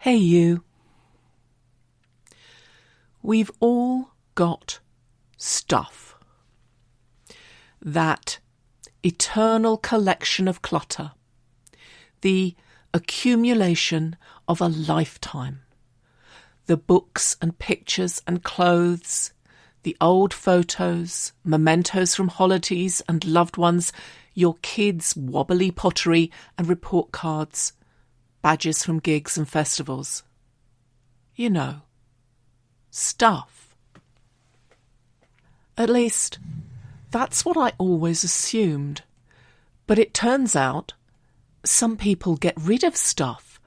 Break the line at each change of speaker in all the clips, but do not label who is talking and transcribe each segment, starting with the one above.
Hey you. We've all got stuff. That eternal collection of clutter. The accumulation of a lifetime. The books and pictures and clothes, the old photos, mementos from holidays and loved ones, your kids' wobbly pottery and report cards, badges from gigs and festivals. You know, stuff. At least, that's what I always assumed. But it turns out, some people get rid of stuff,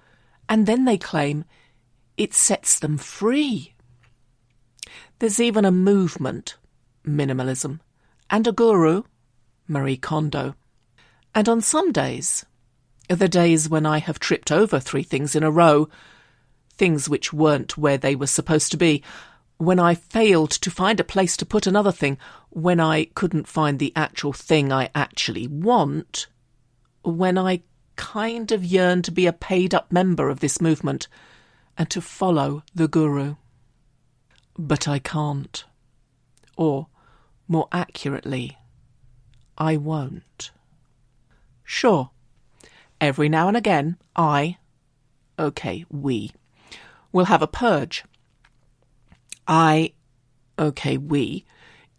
and then they claim it sets them free. There's even a movement, minimalism, and a guru, Marie Kondo. And on some days, the days when I have tripped over 3 things in a row, things which weren't where they were supposed to be, when I failed to find a place to put another thing, when I couldn't find the actual thing I actually want, when I kind of yearn to be a paid-up member of this movement and to follow the guru. But I can't. Or, more accurately, I won't. Sure, every now and again, we, will have a purge. We,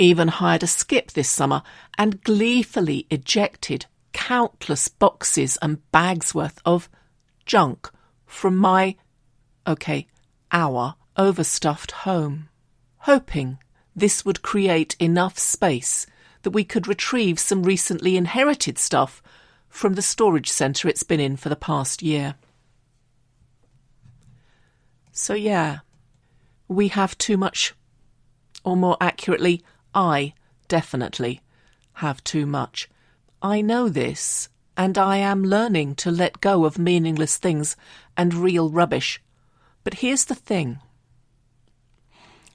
even hired a skip this summer and gleefully ejected countless boxes and bags worth of junk from my, our overstuffed home, hoping this would create enough space that we could retrieve some recently inherited stuff from the storage centre it's been in for the past year. So yeah, we have too much, or more accurately, I definitely have too much. I know this, and I am learning to let go of meaningless things and real rubbish. But here's the thing.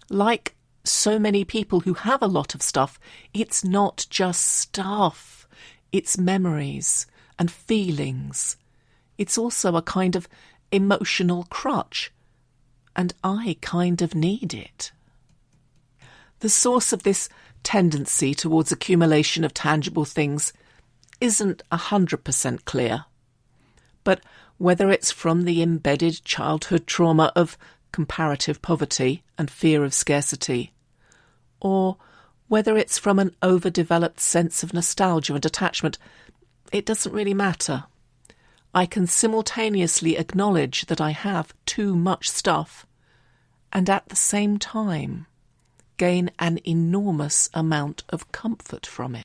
Like so many people who have a lot of stuff, it's not just stuff. It's memories and feelings. It's also a kind of emotional crutch. And I kind of need it. The source of this tendency towards accumulation of tangible things isn't 100% clear. But whether it's from the embedded childhood trauma of comparative poverty and fear of scarcity, or whether it's from an overdeveloped sense of nostalgia and attachment, it doesn't really matter. I can simultaneously acknowledge that I have too much stuff and at the same time gain an enormous amount of comfort from it.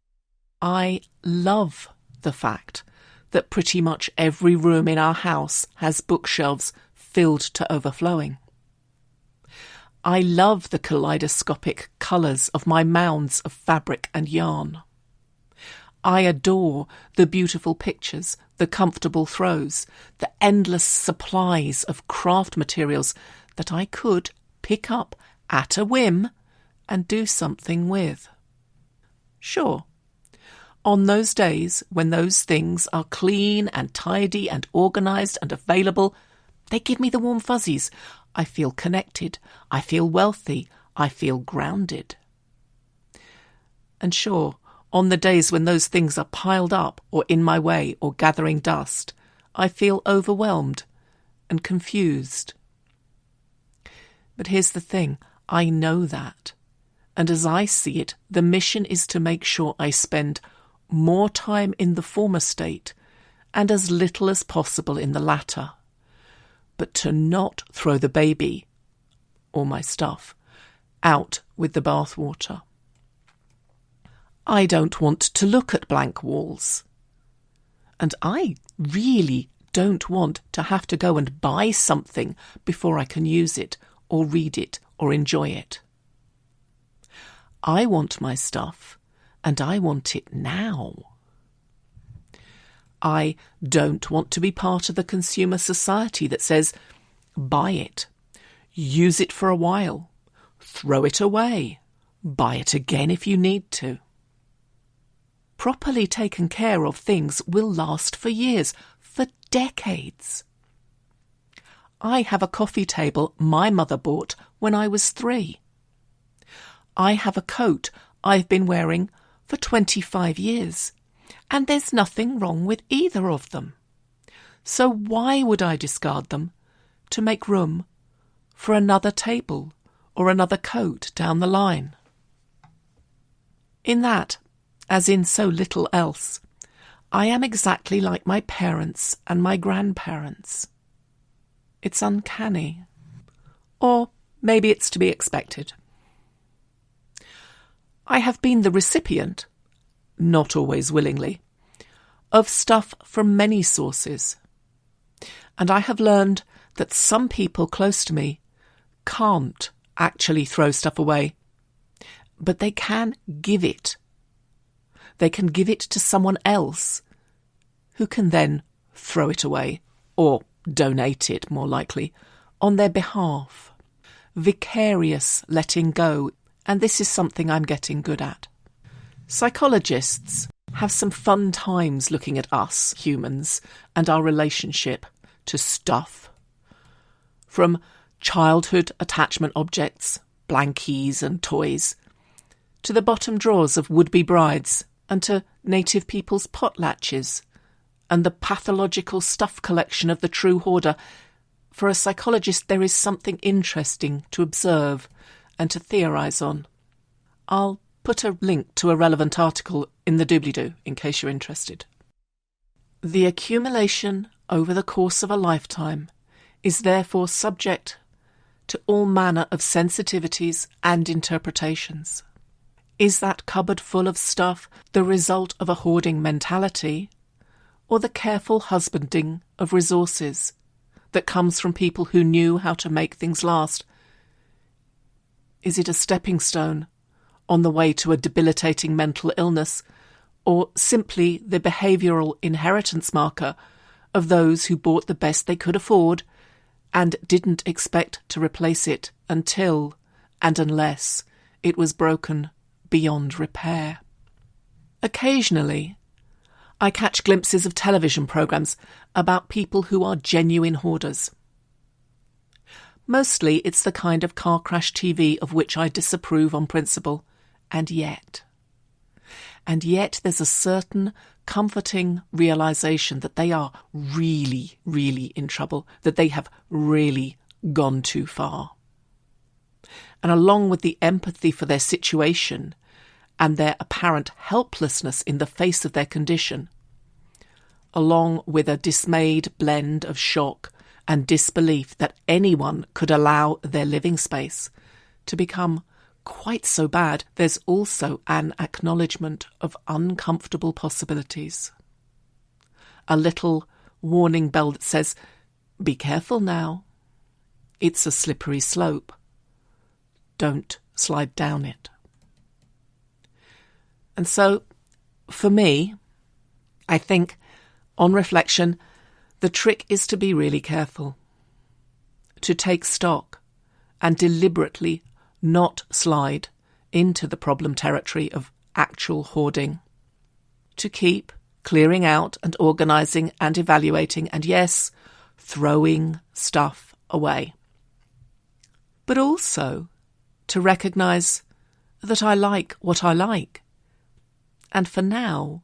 I love the fact that pretty much every room in our house has bookshelves filled to overflowing. I love the kaleidoscopic colours of my mounds of fabric and yarn. I adore the beautiful pictures, the comfortable throws, the endless supplies of craft materials that I could pick up at a whim and do something with. Sure, on those days when those things are clean and tidy and organised and available, they give me the warm fuzzies. I feel connected, I feel wealthy, I feel grounded. And sure, on the days when those things are piled up or in my way or gathering dust, I feel overwhelmed and confused. But here's the thing, I know that. And as I see it, the mission is to make sure I spend more time in the former state and as little as possible in the latter. But to not throw the baby, or my stuff, out with the bathwater. I don't want to look at blank walls. And I really don't want to have to go and buy something before I can use it, or read it, or enjoy it. I want my stuff, and I want it now. I don't want to be part of the consumer society that says, buy it, use it for a while, throw it away, buy it again if you need to. Properly taken care of things will last for years, for decades. I have a coffee table my mother bought when I was 3. I have a coat I've been wearing for 25 years, and there's nothing wrong with either of them. So why would I discard them to make room for another table or another coat down the line? In that, as in so little else, I am exactly like my parents and my grandparents. It's uncanny. Or maybe it's to be expected. I have been the recipient, not always willingly, of stuff from many sources. And I have learned that some people close to me can't actually throw stuff away, but they can give it. They can give it to someone else who can then throw it away, or donate it, more likely, on their behalf. Vicarious letting go, and this is something I'm getting good at. Psychologists have some fun times looking at us, humans, and our relationship to stuff. From childhood attachment objects, blankies and toys, to the bottom drawers of would-be brides, and to native people's potlatches, and the pathological stuff collection of the true hoarder. For a psychologist, there is something interesting to observe and to theorise on. I'll put a link to a relevant article in the doobly-doo in case you're interested. The accumulation over the course of a lifetime is therefore subject to all manner of sensitivities and interpretations. Is that cupboard full of stuff the result of a hoarding mentality, or the careful husbanding of resources that comes from people who knew how to make things last? Is it a stepping stone on the way to a debilitating mental illness, or simply the behavioural inheritance marker of those who bought the best they could afford and didn't expect to replace it until and unless it was broken beyond repair? Occasionally, I catch glimpses of television programmes about people who are genuine hoarders. Mostly it's the kind of car crash TV of which I disapprove on principle, and yet there's a certain comforting realisation that they are really, really in trouble, that they have really gone too far. And along with the empathy for their situation and their apparent helplessness in the face of their condition, along with a dismayed blend of shock and disbelief that anyone could allow their living space to become quite so bad, there's also an acknowledgement of uncomfortable possibilities. A little warning bell that says, "Be careful now. It's a slippery slope. Don't slide down it." And so, for me, I think, on reflection, the trick is to be really careful, to take stock and deliberately not slide into the problem territory of actual hoarding, to keep clearing out and organising and evaluating and, yes, throwing stuff away. But also to recognise that I like what I like, and for now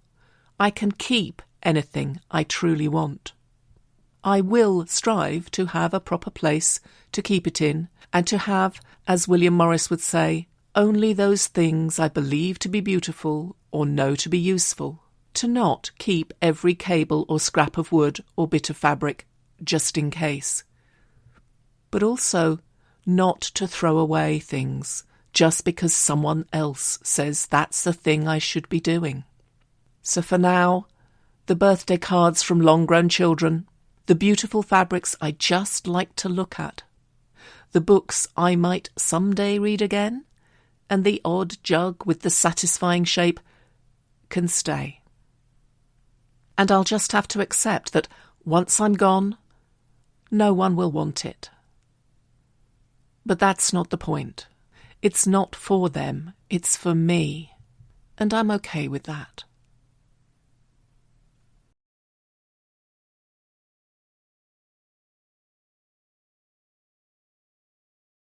I can keep anything I truly want. I will strive to have a proper place to keep it in, and to have, as William Morris would say, only those things I believe to be beautiful or know to be useful, to not keep every cable or scrap of wood or bit of fabric just in case, but also not to throw away things just because someone else says that's the thing I should be doing. So for now, the birthday cards from long-grown children, the beautiful fabrics I just like to look at, the books I might someday read again, and the odd jug with the satisfying shape can stay. And I'll just have to accept that once I'm gone, no one will want it. But that's not the point. It's not for them, it's for me, and I'm okay with that.